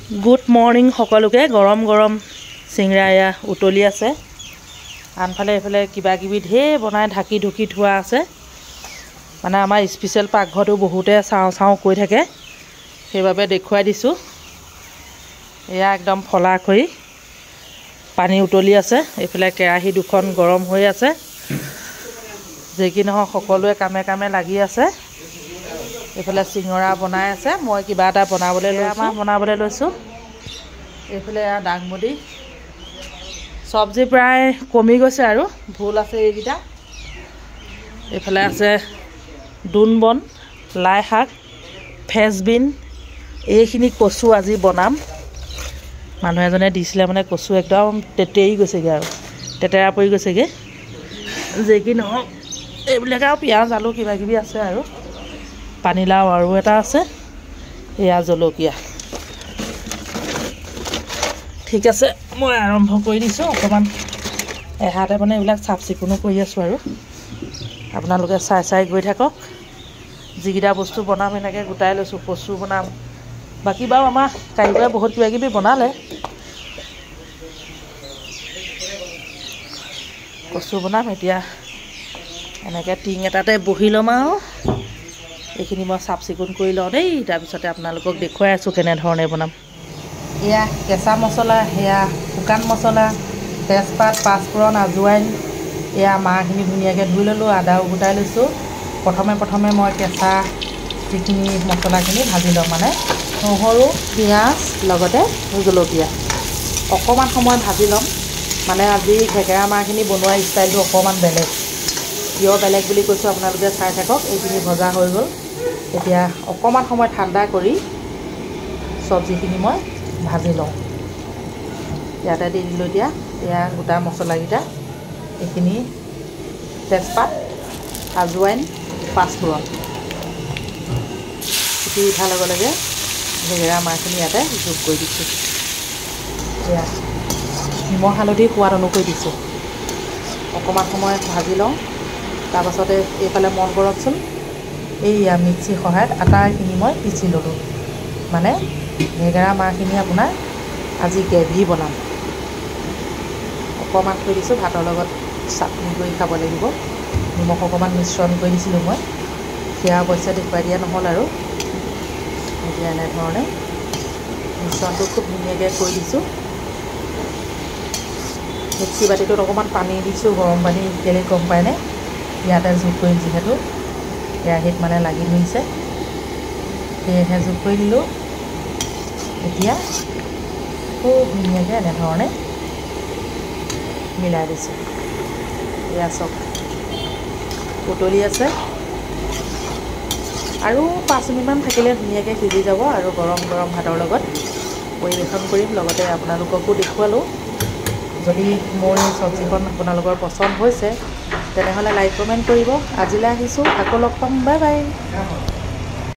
good morning सकलोके गरम गरम चिंगरा या उतली आछे आनफाले एफाले किबा किबि ढेर बनाय ढाकी ढुकी थुआ आछे माने आमार स्पेशल पाकघरটো बहुते चाও चाও কৈ থাকে সেইভাবে দেখুৱাই দিছো এয়া একদম ফলা কৰি পানী উতলি আছে এফালে কেৰাহী দুখন গৰম হৈ আছে যে কি নহ সকলোৱে কামে কামে লাগি আছে এফালে চিংৰা বনাই আছে মই কিবা এটা বনাবলৈ লৈছো এফালে ডাংবডি সবজি প্ৰায় কমি গৈছে আৰু ভুল আছে এইকিটা এফালে আছে দুনবন লাই শাক ফেজবিন এইখিনি কচু আজি বনাম মানুহ এজনে দিছিলে মানে কচু একদম তেতেই গৈছেগে আৰু তেতেৰা পৰি গৈছেগে যে কি নহ এইবিলাক আৰু পিয়াজ আলু কিবা কিবি আছে আৰু পানীলাও আৰু এটা আছে এয়া জলকীয়া ঠিক আছে মই আৰম্ভ কৰি দিছো অকমান এহাতে মানে এইবিলাক চাফ চিকুনো কৰি আছো আৰু আপোনালোকে চাই চাই গৈ থাকক জিগিটা বস্তু বনাম এনেকে গুটাই লৈছো কচু বনাম বাকি বাও আমাৰ কাইবা বহুত কিবা কিবি বনালে কচু বনাম এতিয়া এনেকে টিং এটাতে বহি লম আৰু এইখিনি মই চাফ চিকুন কৰি লওঁ দেই তাৰ পিছতে আপোনালোকক দেখুৱাই আছো কেনে ধৰণে বনাম এয়া কেঁচা মছলা এয়া শুকান মছলা তেজপাত পাঁচফোৰণ আজুৱাইন এয়া মাহখিনি ধুনীয়াকৈ ধুই ল'লোঁ আদাও গোটাই লৈছোঁ প্ৰথমে মই কেঁচা যিখিনি মছলাখিনি ভাজি লওঁ মানে নহৰু পিঁয়াজ লগতে জলকীয়া অকণমান সময় ভাজি ল'ম মানে আজি ঘেকেৰা মাহখিনি বনোৱা ষ্টাইলটো অকণমান বেলেগ কিয় বেলেগ বুলি কৈছোঁ আপোনালোকে চাই থাকক এইখিনি ভজা হৈ গ'ল এতিয়া অকণমান সময় ঠাণ্ডা কৰি চব্জিখিনি মই ভাজি লওঁ ইয়াতে দি দিলোঁ এতিয়া এয়া গোটা মছলাকেইটা এইখিনি তেজপাত আজুৱাইন পাঁচফোৰণ কুটি উঠাৰ লগে লগে ঘেগেৰা মাছখিনি ইয়াতে যোগ কৰি দিছোঁ এয়া নিমখ হালধি সোৱাদ অনুসৰি দিছোঁ অকণমান সময় ভাজি লওঁ তাৰপাছতে এইফালে মন কৰকচোন এইয়া মিক্সিৰ সহায়ত আটাখিনি মই পিচি ল'লোঁ মানে ঘেগেৰা মাছখিনি আপোনাৰ আজি গ্ৰেভি বনাম অকণমান থৈ দিছোঁ ভাতৰ লগত চাটনি কৰি খাব লাগিব নিমখ অকণমান মিশ্ৰণ কৰি দিছিলোঁ মই সেয়া অৱশ্যে দেখুৱাই দিয়া নহ'ল আৰু এতিয়া এনেধৰণে মিশ্ৰণটো খুব ধুনীয়াকৈ কৰি দিছোঁ মিক্সি বাতিটোত অকণমান পানী দিছোঁ গৰম পানী কেলৈ গম পায়নে ইয়াতে যোগ কৰিম যিহেতু কেৰাহীত মানে লাগি ধৰিছে সেয়েহে যোগ কৰি দিলোঁ এতিয়া খুব ধুনীয়াকৈ এনেধৰণে মিলাই দিছোঁ এয়া চব উতলি আছে আৰু 5 মিনিটমান থাকিলে ধুনীয়াকৈ সিজি যাব আৰু গৰম গৰম ভাতৰ লগত পৰিৱেশন কৰিম লগতে আপোনালোককো দেখুৱালোঁ যদি মোৰ এই চব্জিখন আপোনালোকৰ পচন্দ হৈছে তেনেহ'লে লাইক কমেণ্ট কৰিব আজিলৈ আহিছোঁ আকৌ লগ পাম বাই বাই